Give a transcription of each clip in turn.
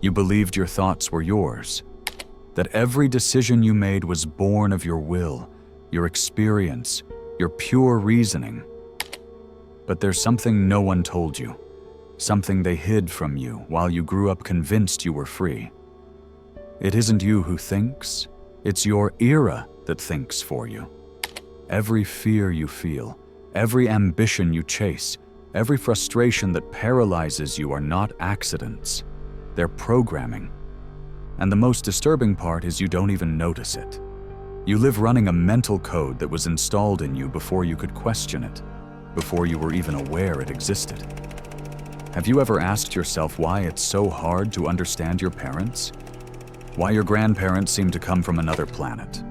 You believed your thoughts were yours, that every decision you made was born of your will, your experience, your pure reasoning. But there's something no one told you, something they hid from you while you grew up convinced you were free. It isn't you who thinks, it's your era that thinks for you. Every fear you feel, every ambition you chase, every frustration that paralyzes you are not accidents. They're programming. And the most disturbing part is you don't even notice it. You live running a mental code that was installed in you before you could question it, before you were even aware it existed. Have you ever asked yourself why it's so hard to understand your parents? Why your grandparents seem to come from another planet?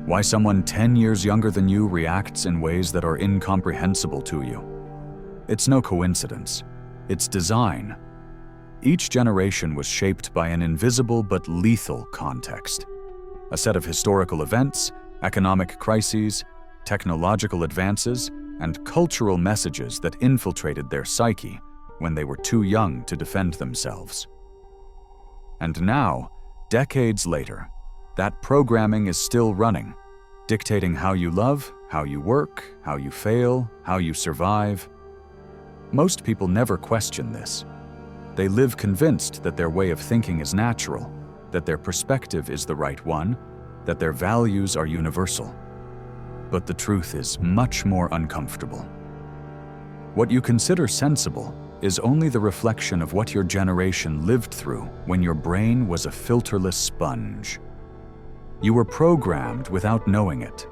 Why someone 10 years younger than you reacts in ways that are incomprehensible to you? It's no coincidence. It's design. Each generation was shaped by an invisible but lethal context. A set of historical events, economic crises, technological advances, and cultural messages that infiltrated their psyche when they were too young to defend themselves. And now, decades later, that programming is still running, dictating how you love, how you work, how you fail, how you survive. Most people never question this. They live convinced that their way of thinking is natural, that their perspective is the right one, that their values are universal. But the truth is much more uncomfortable. What you consider sensible is only the reflection of what your generation lived through when your brain was a filterless sponge. You were programmed without knowing it,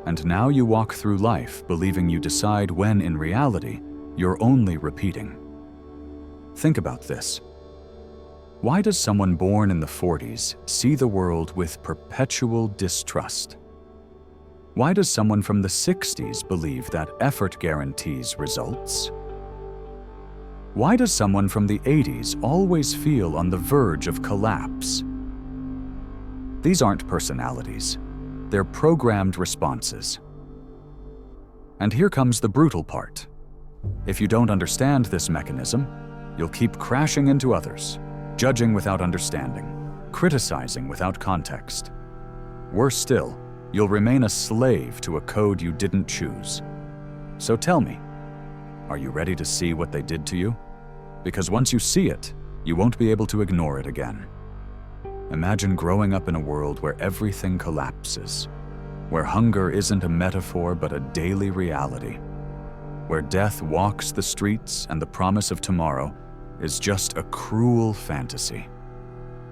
and now you walk through life believing you decide when in reality you're only repeating. Think about this. Why does someone born in the 40s see the world with perpetual distrust? Why does someone from the 60s believe that effort guarantees results? Why does someone from the 80s always feel on the verge of collapse? These aren't personalities. They're programmed responses. And here comes the brutal part. If you don't understand this mechanism, you'll keep crashing into others, judging without understanding, criticizing without context. Worse still, you'll remain a slave to a code you didn't choose. So tell me, are you ready to see what they did to you? Because once you see it, you won't be able to ignore it again. Imagine growing up in a world where everything collapses, where hunger isn't a metaphor but a daily reality, where death walks the streets and the promise of tomorrow is just a cruel fantasy.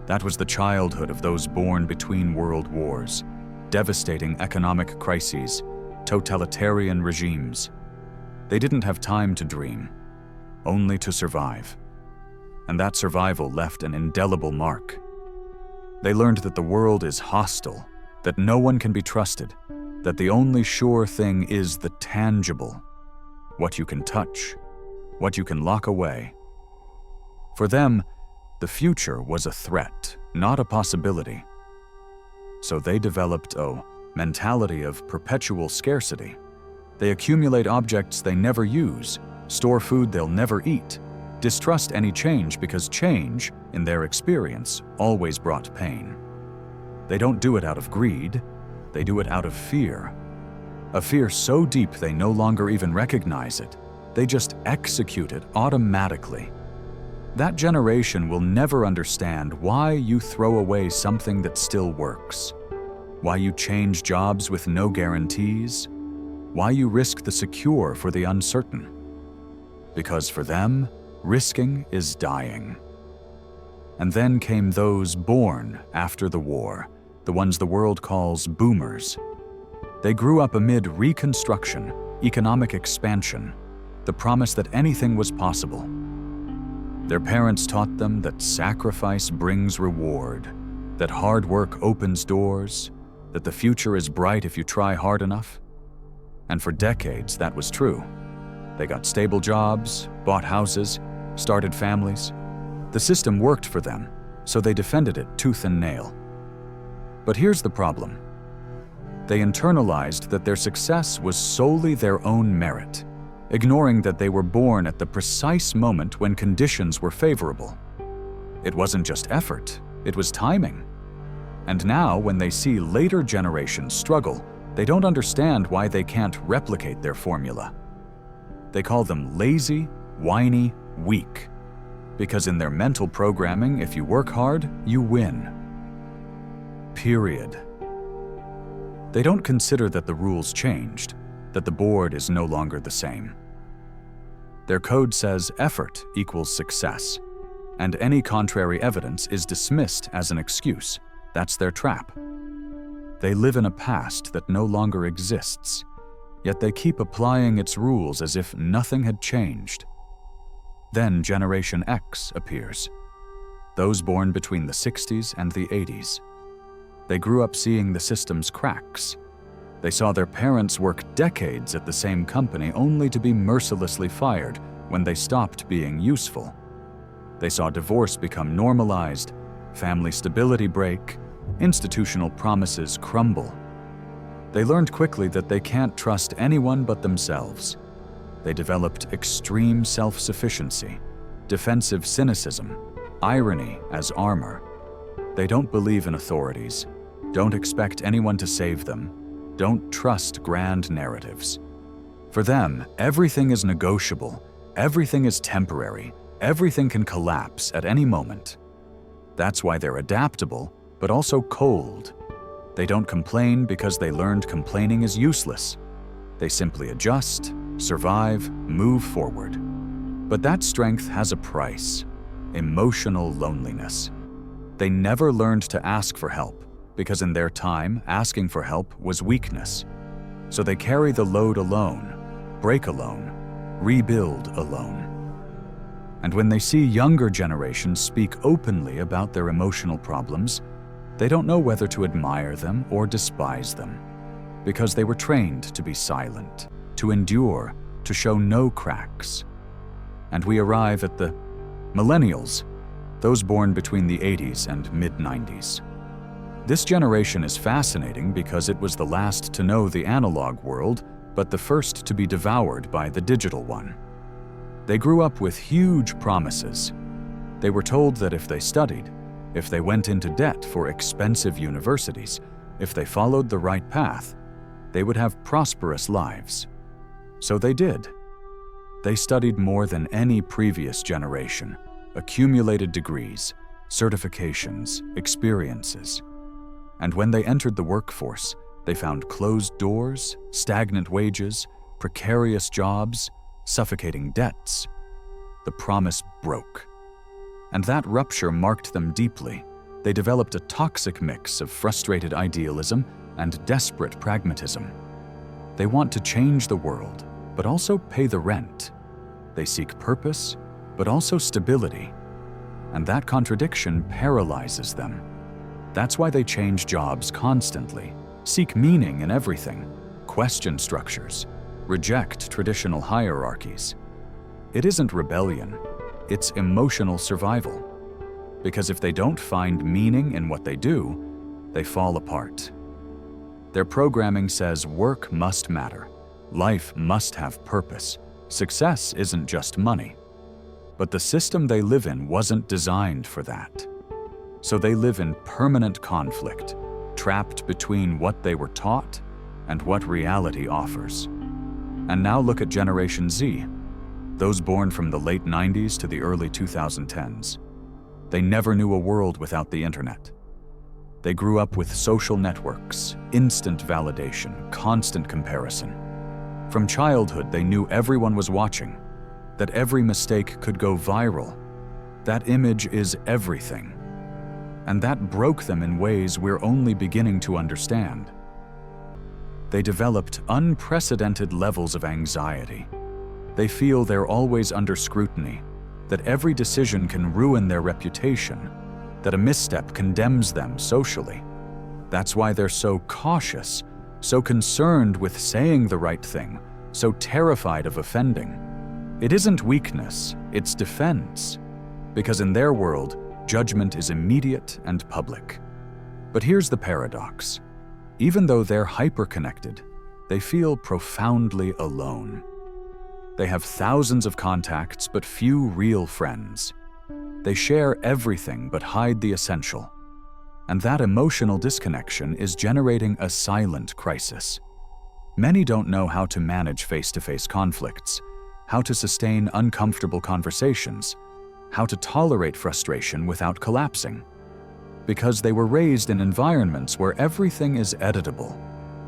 That was the childhood of those born between world wars, devastating economic crises, totalitarian regimes. They didn't have time to dream, only to survive. And that survival left an indelible mark. They learned that the world is hostile, that no one can be trusted, that the only sure thing is the tangible, what you can touch, what you can lock away. For them, the future was a threat, not a possibility. So they developed a mentality of perpetual scarcity. They accumulate objects they never use, store food they'll never eat, distrust any change because change, in their experience, always brought pain. They don't do it out of greed, they do it out of fear. A fear so deep they no longer even recognize it, they just execute it automatically. That generation will never understand why you throw away something that still works, why you change jobs with no guarantees, why you risk the secure for the uncertain. Because for them, risking is dying. And then came those born after the war, the ones the world calls boomers. They grew up amid reconstruction, economic expansion, the promise that anything was possible. Their parents taught them that sacrifice brings reward, that hard work opens doors, that the future is bright if you try hard enough. And for decades, that was true. They got stable jobs, bought houses, started families. The system worked for them, so they defended it tooth and nail. But here's the problem. They internalized that their success was solely their own merit, ignoring that they were born at the precise moment when conditions were favorable. It wasn't just effort, it was timing. And now, when they see later generations struggle, they don't understand why they can't replicate their formula. They call them lazy, whiny, weak. Because in their mental programming, if you work hard, you win. Period. They don't consider that the rules changed, that the board is no longer the same. Their code says effort equals success, and any contrary evidence is dismissed as an excuse. That's their trap. They live in a past that no longer exists, yet they keep applying its rules as if nothing had changed. Then Generation X appears, those born between the 60s and the 80s. They grew up seeing the system's cracks. They saw their parents work decades at the same company only to be mercilessly fired when they stopped being useful. They saw divorce become normalized, family stability break, institutional promises crumble. They learned quickly that they can't trust anyone but themselves. They developed extreme self-sufficiency, defensive cynicism, irony as armor. They don't believe in authorities, don't expect anyone to save them, don't trust grand narratives. For them, everything is negotiable, everything is temporary, everything can collapse at any moment. That's why they're adaptable, but also cold. They don't complain because they learned complaining is useless. They simply adjust, survive, move forward. But that strength has a price: emotional loneliness. They never learned to ask for help, because in their time, asking for help was weakness. So they carry the load alone, break alone, rebuild alone. And when they see younger generations speak openly about their emotional problems, they don't know whether to admire them or despise them, because they were trained to be silent, to endure, to show no cracks. And we arrive at the Millennials, those born between the 80s and mid-90s. This generation is fascinating because it was the last to know the analog world, but the first to be devoured by the digital one. They grew up with huge promises. They were told that if they studied, if they went into debt for expensive universities, if they followed the right path, they would have prosperous lives. So they did. They studied more than any previous generation, accumulated degrees, certifications, experiences. And when they entered the workforce, they found closed doors, stagnant wages, precarious jobs, suffocating debts. The promise broke. And that rupture marked them deeply. They developed a toxic mix of frustrated idealism and desperate pragmatism. They want to change the world, but also pay the rent. They seek purpose, but also stability. And that contradiction paralyzes them. That's why they change jobs constantly, seek meaning in everything, question structures, reject traditional hierarchies. It isn't rebellion, it's emotional survival. Because if they don't find meaning in what they do, they fall apart. Their programming says work must matter, life must have purpose, success isn't just money. But the system they live in wasn't designed for that. So they live in permanent conflict, trapped between what they were taught and what reality offers. And now look at Generation Z, those born from the late 90s to the early 2010s. They never knew a world without the internet. They grew up with social networks, instant validation, constant comparison. From childhood, they knew everyone was watching, that every mistake could go viral. That image is everything. And that broke them in ways we're only beginning to understand. They developed unprecedented levels of anxiety. They feel they're always under scrutiny, that every decision can ruin their reputation, that a misstep condemns them socially. That's why they're so cautious, so concerned with saying the right thing, so terrified of offending. It isn't weakness, it's defense. Because in their world, judgment is immediate and public. But here's the paradox. Even though they're hyper-connected, they feel profoundly alone. They have thousands of contacts but few real friends. They share everything but hide the essential. And that emotional disconnection is generating a silent crisis. Many don't know how to manage face-to-face conflicts, how to sustain uncomfortable conversations, how to tolerate frustration without collapsing. Because they were raised in environments where everything is editable,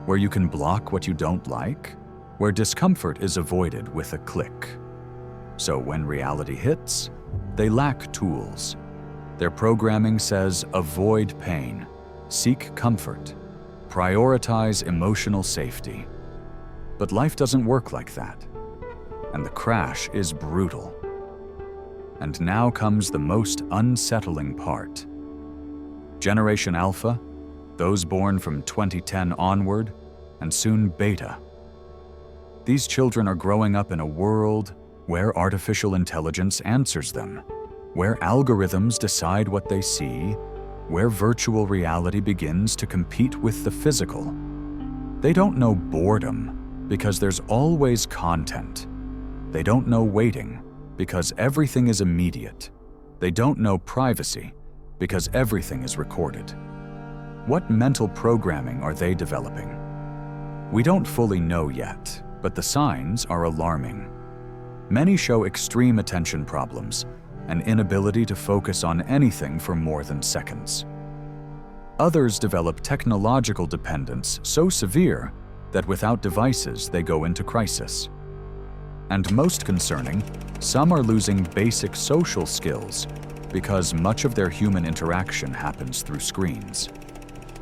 where you can block what you don't like, where discomfort is avoided with a click. So when reality hits, they lack tools. Their programming says avoid pain, seek comfort, prioritize emotional safety. But life doesn't work like that. And the crash is brutal. And now comes the most unsettling part. Generation Alpha, those born from 2010 onward, and soon Beta. These children are growing up in a world where artificial intelligence answers them, where algorithms decide what they see, where virtual reality begins to compete with the physical. They don't know boredom because there's always content. They don't know waiting because everything is immediate. They don't know privacy because everything is recorded. What mental programming are they developing? We don't fully know yet, but the signs are alarming. Many show extreme attention problems, an inability to focus on anything for more than seconds. Others develop technological dependence so severe that without devices they go into crisis. And most concerning, some are losing basic social skills because much of their human interaction happens through screens.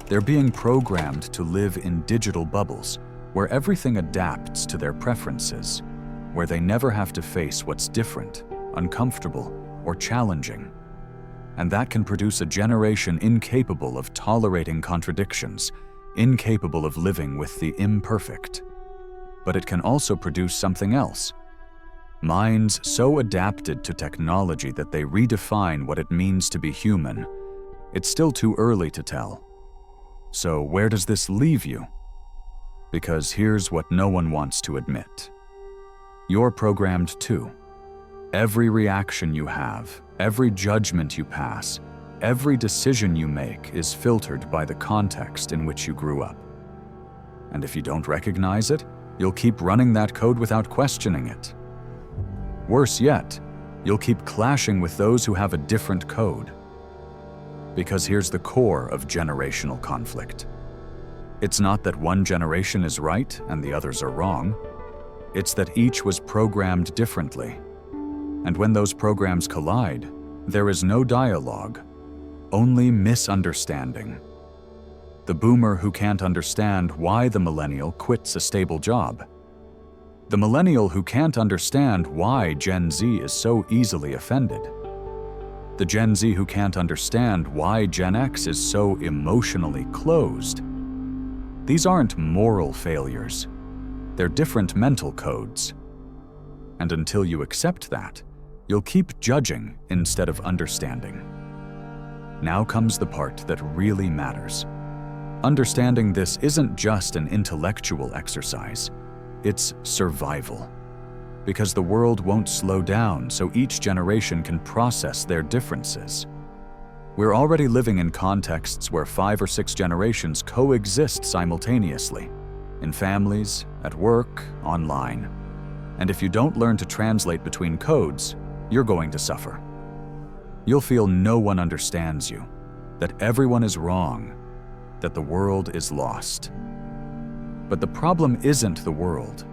They're being programmed to live in digital bubbles where everything adapts to their preferences, where they never have to face what's different, uncomfortable, or challenging. And that can produce a generation incapable of tolerating contradictions, incapable of living with the imperfect. But it can also produce something else. Minds so adapted to technology that they redefine what it means to be human. It's still too early to tell. So where does this leave you? Because here's what no one wants to admit. You're programmed too. Every reaction you have, every judgment you pass, every decision you make is filtered by the context in which you grew up. And if you don't recognize it, you'll keep running that code without questioning it. Worse yet, you'll keep clashing with those who have a different code. Because here's the core of generational conflict. It's not that one generation is right and the others are wrong. It's that each was programmed differently. And when those programs collide, there is no dialogue, only misunderstanding. The boomer who can't understand why the millennial quits a stable job. The millennial who can't understand why Gen Z is so easily offended. The Gen Z who can't understand why Gen X is so emotionally closed. These aren't moral failures. They're different mental codes. And until you accept that, you'll keep judging instead of understanding. Now comes the part that really matters. Understanding this isn't just an intellectual exercise. It's survival. Because the world won't slow down so each generation can process their differences. We're already living in contexts where 5 or 6 generations coexist simultaneously, in families, at work, online. And if you don't learn to translate between codes, you're going to suffer. You'll feel no one understands you, that everyone is wrong, that the world is lost. But the problem isn't the world.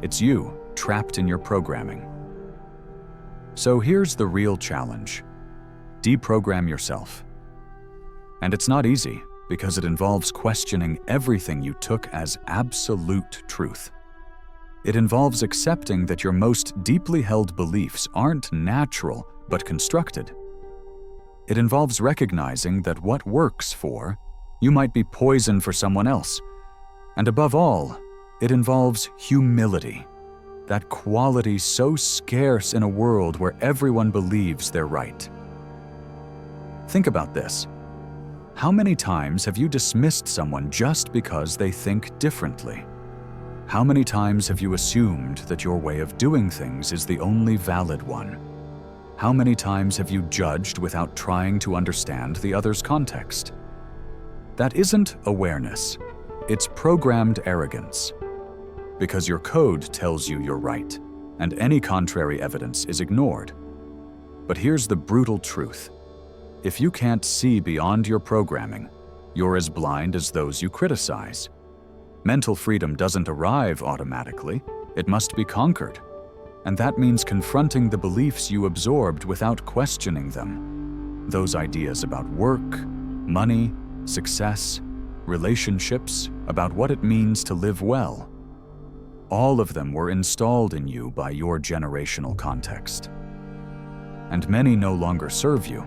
It's you, trapped in your programming. So here's the real challenge. Deprogram yourself. And it's not easy, because it involves questioning everything you took as absolute truth. It involves accepting that your most deeply held beliefs aren't natural, but constructed. It involves recognizing that what works for you might be poison for someone else. And above all, it involves humility, that quality so scarce in a world where everyone believes they're right. Think about this. How many times have you dismissed someone just because they think differently? How many times have you assumed that your way of doing things is the only valid one? How many times have you judged without trying to understand the other's context? That isn't awareness. It's programmed arrogance. Because your code tells you you're right, and any contrary evidence is ignored. But here's the brutal truth. If you can't see beyond your programming, you're as blind as those you criticize. Mental freedom doesn't arrive automatically. It must be conquered. And that means confronting the beliefs you absorbed without questioning them. Those ideas about work, money, success, relationships, about what it means to live well. All of them were installed in you by your generational context. And many no longer serve you.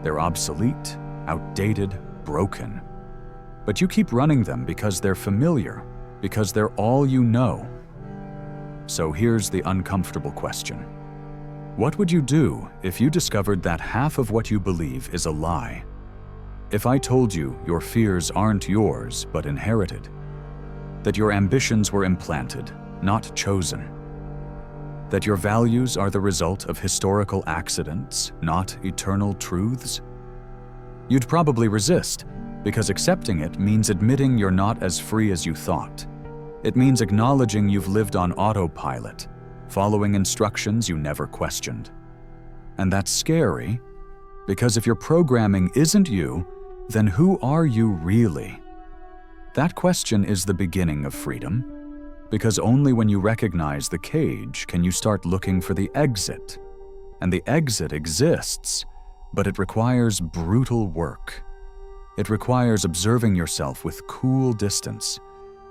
They're obsolete, outdated, broken. But you keep running them because they're familiar, because they're all you know. So here's the uncomfortable question. What would you do if you discovered that half of what you believe is a lie? If I told you your fears aren't yours but inherited, that your ambitions were implanted, not chosen, that your values are the result of historical accidents, not eternal truths? You'd probably resist, because accepting it means admitting you're not as free as you thought. It means acknowledging you've lived on autopilot, following instructions you never questioned. And that's scary, because if your programming isn't you, then who are you really? That question is the beginning of freedom, because only when you recognize the cage can you start looking for the exit. And the exit exists, but it requires brutal work. It requires observing yourself with cool distance,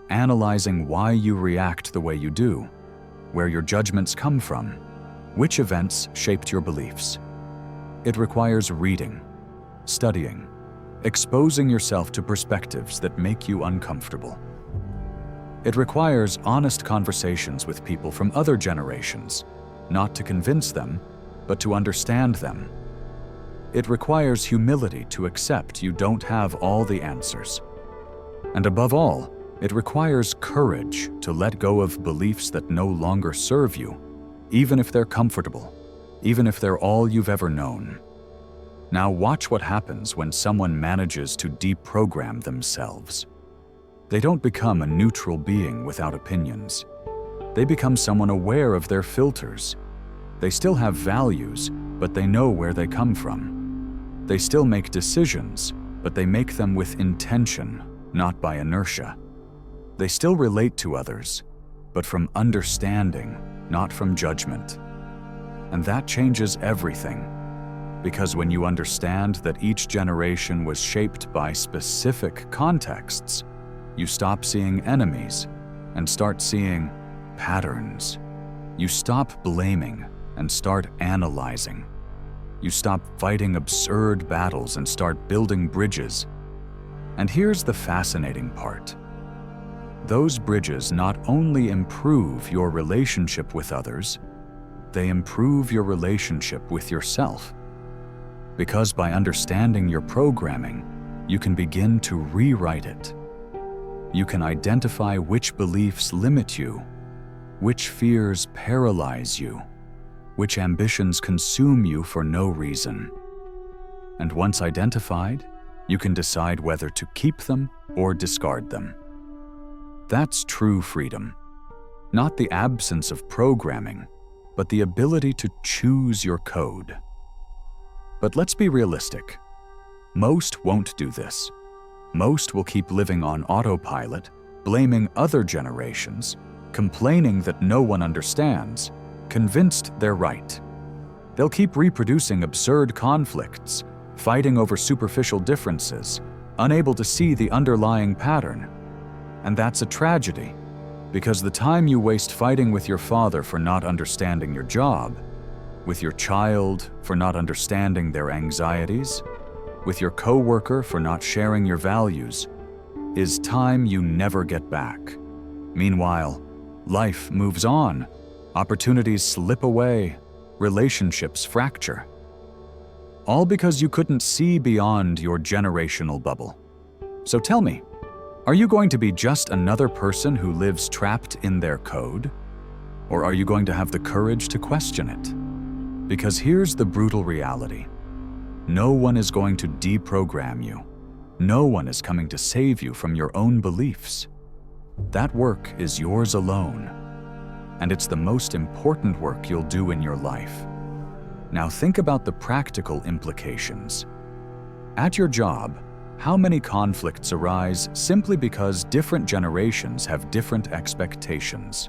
analyzing why you react the way you do, where your judgments come from, which events shaped your beliefs. It requires reading, studying, exposing yourself to perspectives that make you uncomfortable. It requires honest conversations with people from other generations, not to convince them, but to understand them. It requires humility to accept you don't have all the answers. And above all, it requires courage to let go of beliefs that no longer serve you, even if they're comfortable, even if they're all you've ever known. Now watch what happens when someone manages to deprogram themselves. They don't become a neutral being without opinions. They become someone aware of their filters. They still have values, but they know where they come from. They still make decisions, but they make them with intention, not by inertia. They still relate to others, but from understanding, not from judgment. And that changes everything, because when you understand that each generation was shaped by specific contexts, you stop seeing enemies and start seeing patterns. You stop blaming and start analyzing. You stop fighting absurd battles and start building bridges. And here's the fascinating part. Those bridges not only improve your relationship with others, they improve your relationship with yourself. Because by understanding your programming, you can begin to rewrite it. You can identify which beliefs limit you, which fears paralyze you, which ambitions consume you for no reason. And once identified, you can decide whether to keep them or discard them. That's true freedom. Not the absence of programming, but the ability to choose your code. But let's be realistic. Most won't do this. Most will keep living on autopilot, blaming other generations, complaining that no one understands, convinced they're right. They'll keep reproducing absurd conflicts, fighting over superficial differences, unable to see the underlying pattern. And that's a tragedy, because the time you waste fighting with your father for not understanding your job, with your child for not understanding their anxieties, with your coworker for not sharing your values, is time you never get back. Meanwhile, life moves on, opportunities slip away, relationships fracture. All because you couldn't see beyond your generational bubble. So tell me, are you going to be just another person who lives trapped in their code? Or are you going to have the courage to question it? Because here's the brutal reality. No one is going to deprogram you. No one is coming to save you from your own beliefs. That work is yours alone, and it's the most important work you'll do in your life. Now think about the practical implications. At your job, how many conflicts arise simply because different generations have different expectations?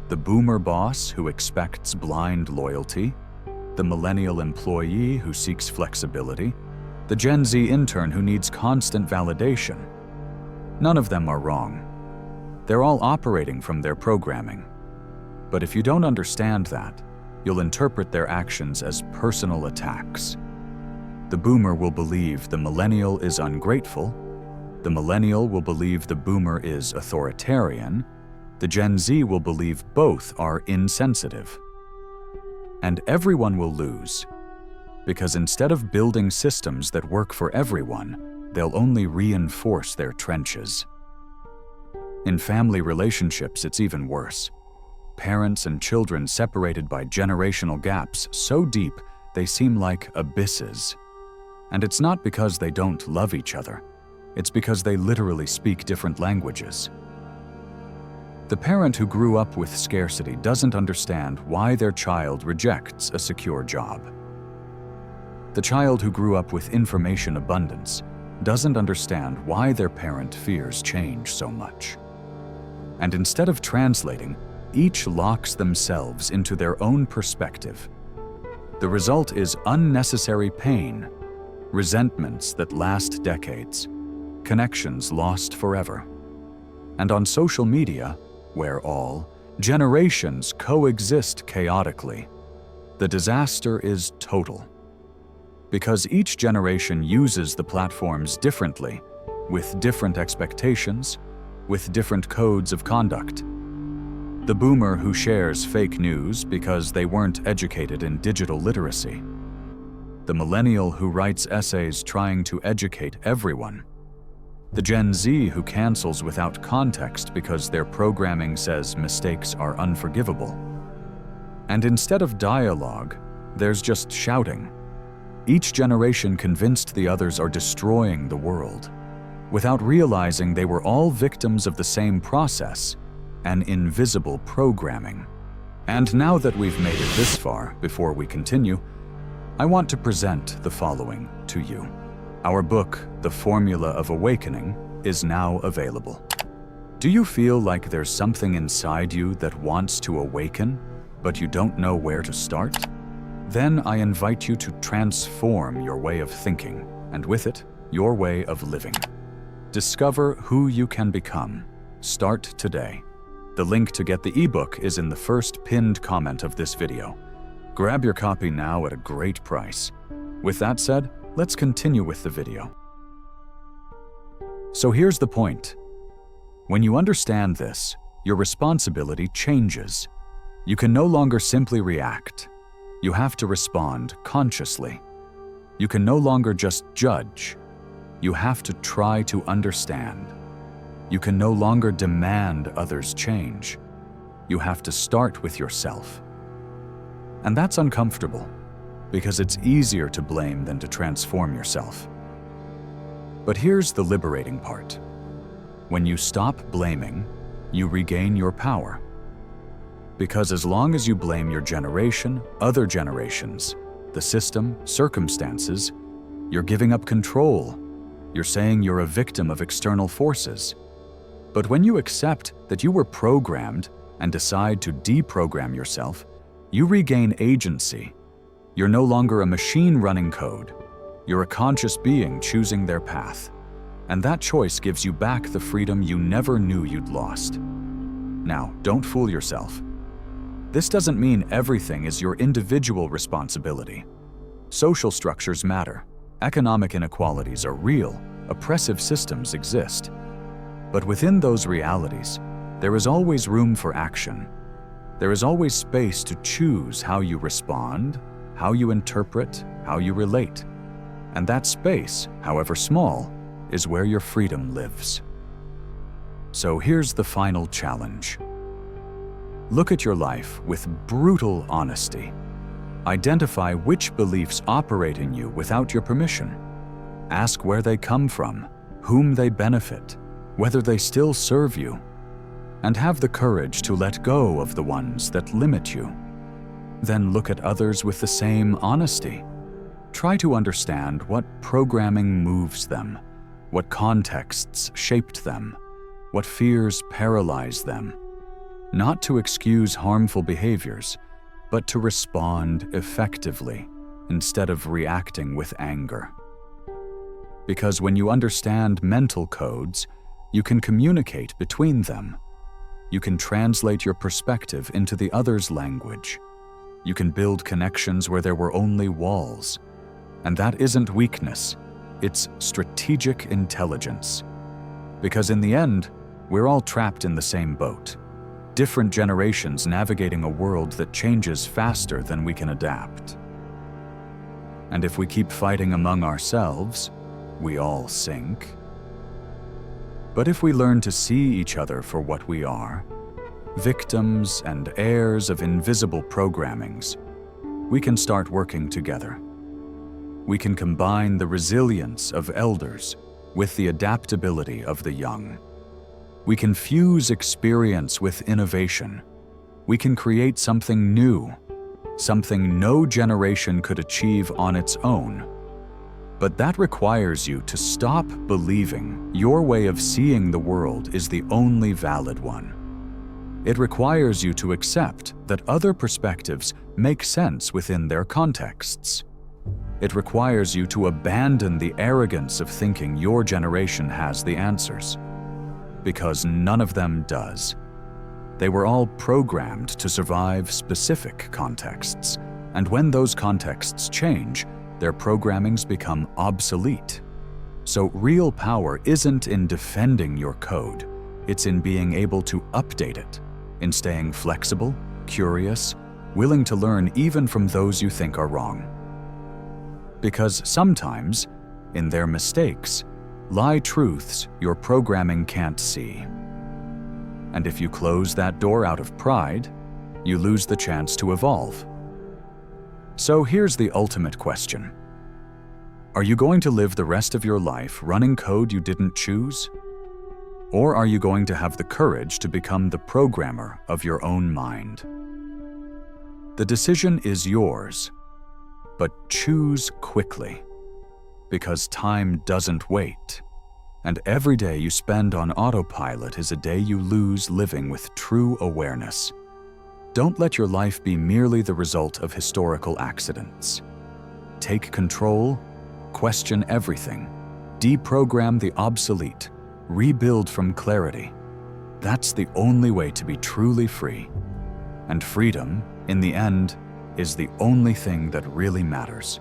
The boomer boss who expects blind loyalty, the millennial employee who seeks flexibility, the Gen Z intern who needs constant validation. None of them are wrong. They're all operating from their programming. But if you don't understand that, you'll interpret their actions as personal attacks. The boomer will believe the millennial is ungrateful, the millennial will believe the boomer is authoritarian, the Gen Z will believe both are insensitive. And everyone will lose, because instead of building systems that work for everyone, they'll only reinforce their trenches. In family relationships, it's even worse. Parents and children separated by generational gaps so deep they seem like abysses. And it's not because they don't love each other. It's because they literally speak different languages. The parent who grew up with scarcity doesn't understand why their child rejects a secure job. The child who grew up with information abundance doesn't understand why their parent fears change so much. And instead of translating, each locks themselves into their own perspective. The result is unnecessary pain, resentments that last decades, connections lost forever. And on social media, where all generations coexist chaotically, the disaster is total. Because each generation uses the platforms differently, with different expectations, with different codes of conduct. The boomer who shares fake news because they weren't educated in digital literacy. The millennial who writes essays trying to educate everyone. The Gen Z who cancels without context because their programming says mistakes are unforgivable. And instead of dialogue, there's just shouting. Each generation convinced the others are destroying the world, without realizing they were all victims of the same process, an invisible programming. And now that we've made it this far, before we continue, I want to present the following to you. Our book, The Formula of Awakening, is now available. Do you feel like there's something inside you that wants to awaken, but you don't know where to start? Then I invite you to transform your way of thinking, and with it, your way of living. Discover who you can become. Start today. The link to get the ebook is in the first pinned comment of this video. Grab your copy now at a great price. With that said, let's continue with the video. So here's the point. When you understand this, your responsibility changes. You can no longer simply react. You have to respond consciously. You can no longer just judge. You have to try to understand. You can no longer demand others change. You have to start with yourself. And that's uncomfortable, because it's easier to blame than to transform yourself. But here's the liberating part. When you stop blaming, you regain your power. Because as long as you blame your generation, other generations, the system, circumstances, you're giving up control. You're saying you're a victim of external forces. But when you accept that you were programmed and decide to deprogram yourself, you regain agency. You're no longer a machine running code. You're a conscious being choosing their path. And that choice gives you back the freedom you never knew you'd lost. Now, don't fool yourself. This doesn't mean everything is your individual responsibility. Social structures matter. Economic inequalities are real. Oppressive systems exist. But within those realities, there is always room for action. There is always space to choose how you respond, how you interpret, how you relate. And that space, however small, is where your freedom lives. So here's the final challenge. Look at your life with brutal honesty. Identify which beliefs operate in you without your permission. Ask where they come from, whom they benefit, whether they still serve you, and have the courage to let go of the ones that limit you. Then look at others with the same honesty. Try to understand what programming moves them, what contexts shaped them, what fears paralyze them. Not to excuse harmful behaviors, but to respond effectively instead of reacting with anger. Because when you understand mental codes, you can communicate between them. You can translate your perspective into the other's language. You can build connections where there were only walls. And that isn't weakness, it's strategic intelligence. Because in the end, we're all trapped in the same boat. Different generations navigating a world that changes faster than we can adapt. And if we keep fighting among ourselves, we all sink. But if we learn to see each other for what we are, victims and heirs of invisible programmings, we can start working together. We can combine the resilience of elders with the adaptability of the young. We can fuse experience with innovation. We can create something new, something no generation could achieve on its own. But that requires you to stop believing your way of seeing the world is the only valid one. It requires you to accept that other perspectives make sense within their contexts. It requires you to abandon the arrogance of thinking your generation has the answers. Because none of them does. They were all programmed to survive specific contexts, and when those contexts change, their programmings become obsolete. So real power isn't in defending your code, it's in being able to update it, in staying flexible, curious, willing to learn even from those you think are wrong. Because sometimes, in their mistakes, lie truths your programming can't see. And if you close that door out of pride, you lose the chance to evolve. So here's the ultimate question. Are you going to live the rest of your life running code you didn't choose? Or are you going to have the courage to become the programmer of your own mind? The decision is yours, but choose quickly. Because time doesn't wait, and every day you spend on autopilot is a day you lose living with true awareness. Don't let your life be merely the result of historical accidents. Take control, question everything, deprogram the obsolete, rebuild from clarity. That's the only way to be truly free. And freedom, in the end, is the only thing that really matters.